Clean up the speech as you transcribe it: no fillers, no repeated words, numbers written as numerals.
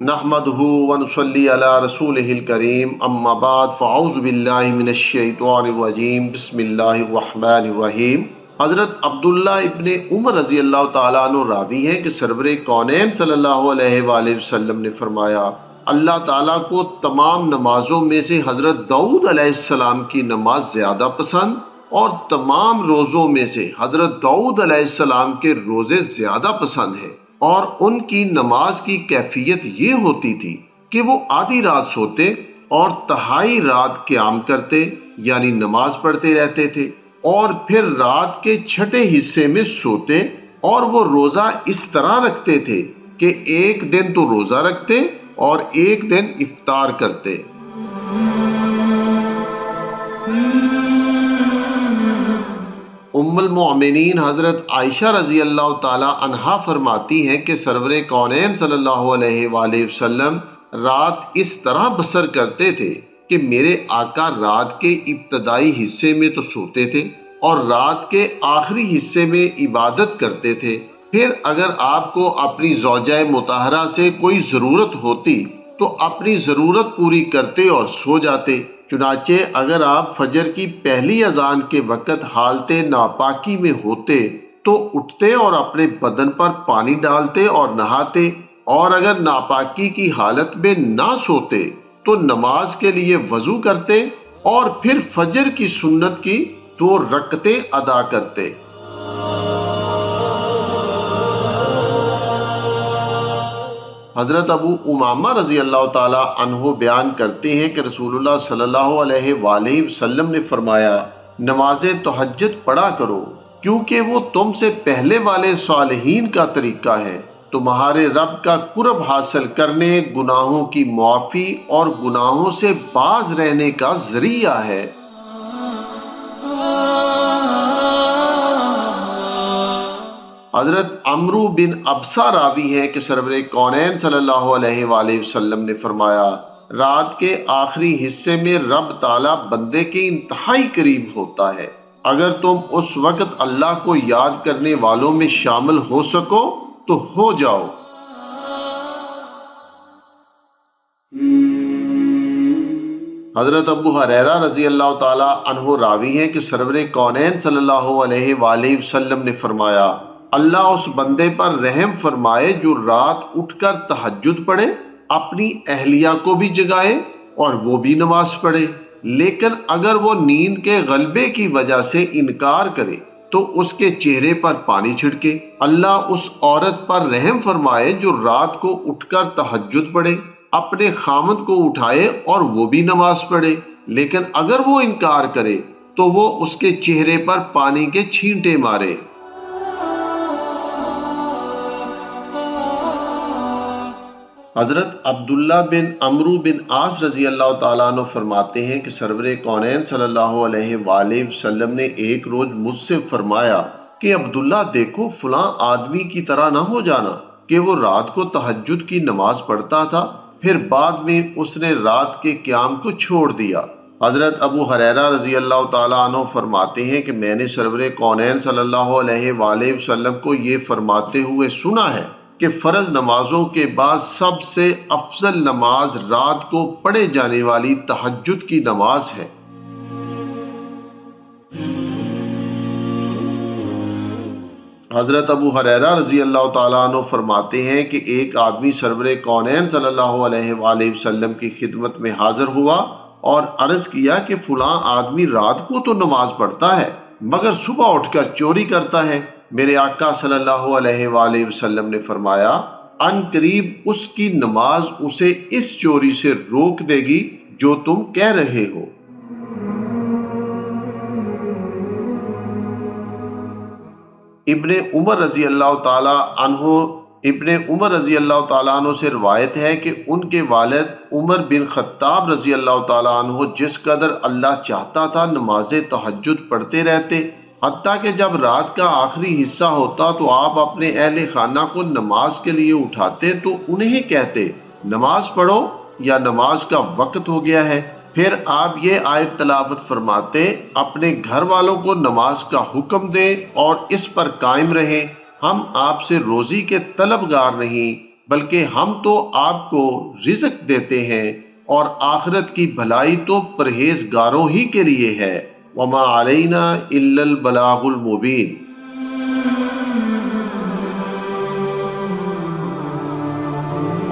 نحمدہ ونصلی علی رسولہ الکریم، اما بعد فاعوذ باللہ من الشیطان الرجیم، بسم اللہ الرحمن الرحیم۔ حضرت عبداللہ ابن عمر رضی اللہ تعالیٰ عنہ راوی ہیں کہ سرور کونین صلی اللہ علیہ وآلہ وسلم نے فرمایا، اللہ تعالیٰ کو تمام نمازوں میں سے حضرت داؤد علیہ السلام کی نماز زیادہ پسند اور تمام روزوں میں سے حضرت داؤد علیہ السلام کے روزے زیادہ پسند ہیں۔ اور ان کی نماز کی کیفیت یہ ہوتی تھی کہ وہ آدھی رات سوتے اور تہائی رات قیام کرتے، یعنی نماز پڑھتے رہتے تھے، اور پھر رات کے چھٹے حصے میں سوتے، اور وہ روزہ اس طرح رکھتے تھے کہ ایک دن تو روزہ رکھتے اور ایک دن افطار کرتے۔ ام المؤمنین حضرت عائشہ رضی اللہ تعالی عنہا فرماتی ہیں کہ سرور کونین صلی اللہ علیہ وآلہ وسلم رات اس طرح بسر کرتے تھے کہ میرے آقا رات کے ابتدائی حصے میں تو سوتے تھے اور رات کے آخری حصے میں عبادت کرتے تھے، پھر اگر آپ کو اپنی زوجہ مطہرہ سے کوئی ضرورت ہوتی تو اپنی ضرورت پوری کرتے اور سو جاتے۔ چنانچہ اگر آپ فجر کی پہلی اذان کے وقت حالت ناپاکی میں ہوتے تو اٹھتے اور اپنے بدن پر پانی ڈالتے اور نہاتے، اور اگر ناپاکی کی حالت میں نہ سوتے تو نماز کے لیے وضو کرتے اور پھر فجر کی سنت کی 2 رکعتیں ادا کرتے۔ حضرت ابو امامہ رضی اللہ تعالی عنہ بیان کرتے ہیں کہ رسول اللہ صلی اللہ علیہ وآلہ وسلم نے فرمایا، نماز تہجد پڑھا کرو کیونکہ وہ تم سے پہلے والے صالحین کا طریقہ ہے، تمہارے رب کا قرب حاصل کرنے، گناہوں کی معافی اور گناہوں سے باز رہنے کا ذریعہ ہے۔ حضرت عمرو بن ابسہ راوی ہیں کہ سرور کونین صلی اللہ علیہ وآلہ وسلم نے فرمایا، رات کے آخری حصے میں رب تعالیٰ بندے کے انتہائی قریب ہوتا ہے، اگر تم اس وقت اللہ کو یاد کرنے والوں میں شامل ہو سکو تو ہو جاؤ۔ حضرت ابو ہریرہ رضی اللہ تعالی عنہ راوی ہیں کہ سرور کونین صلی اللہ علیہ وآلہ وسلم نے فرمایا، اللہ اس بندے پر رحم فرمائے جو رات اٹھ کر تہجد پڑھے، اپنی اہلیہ کو بھی جگائے اور وہ بھی نماز پڑھے، لیکن اگر وہ نیند کے غلبے کی وجہ سے انکار کرے تو اس کے چہرے پر پانی چھڑکے۔ اللہ اس عورت پر رحم فرمائے جو رات کو اٹھ کر تہجد پڑھے، اپنے خامند کو اٹھائے اور وہ بھی نماز پڑھے، لیکن اگر وہ انکار کرے تو وہ اس کے چہرے پر پانی کے چھینٹے مارے۔ حضرت عبداللہ بن عمرو بن عاص رضی اللہ تعالیٰ عنہ فرماتے ہیں کہ سرور کونین صلی اللہ علیہ وآلہ وسلم نے ایک روز مجھ سے فرمایا کہ عبداللہ دیکھو فلاں آدمی کی طرح نہ ہو جانا کہ وہ رات کو تہجد کی نماز پڑھتا تھا، پھر بعد میں اس نے رات کے قیام کو چھوڑ دیا۔ حضرت ابو ہریرہ رضی اللہ تعالیٰ عنہ فرماتے ہیں کہ میں نے سرور کونین صلی اللہ علیہ وآلہ وسلم کو یہ فرماتے ہوئے سنا ہے کہ فرض نمازوں کے بعد سب سے افضل نماز رات کو پڑھے جانے والی تہجد کی نماز ہے۔ حضرت ابو ہریرہ رضی اللہ تعالیٰ عنہ فرماتے ہیں کہ ایک آدمی سرور کونین صلی اللہ علیہ وآلہ وسلم کی خدمت میں حاضر ہوا اور عرض کیا کہ فلاں آدمی رات کو تو نماز پڑھتا ہے مگر صبح اٹھ کر چوری کرتا ہے۔ میرے آقا صلی اللہ علیہ وآلہ وسلم نے فرمایا، ان قریب اس کی نماز اسے اس چوری سے روک دے گی جو تم کہہ رہے ہو۔ ابن عمر رضی اللہ تعالیٰ عنہ سے روایت ہے کہ ان کے والد عمر بن خطاب رضی اللہ تعالیٰ عنہ جس قدر اللہ چاہتا تھا نماز تہجد پڑھتے رہتے، حتیٰ کہ جب رات کا آخری حصہ ہوتا تو آپ اپنے اہل خانہ کو نماز کے لیے اٹھاتے تو انہیں کہتے، نماز پڑھو یا نماز کا وقت ہو گیا ہے۔ پھر آپ یہ آیت تلاوت فرماتے، اپنے گھر والوں کو نماز کا حکم دیں اور اس پر قائم رہیں، ہم آپ سے روزی کے طلبگار نہیں بلکہ ہم تو آپ کو رزق دیتے ہیں، اور آخرت کی بھلائی تو پرہیزگاروں ہی کے لیے ہے۔ وما علینا الا البلاغ المبین۔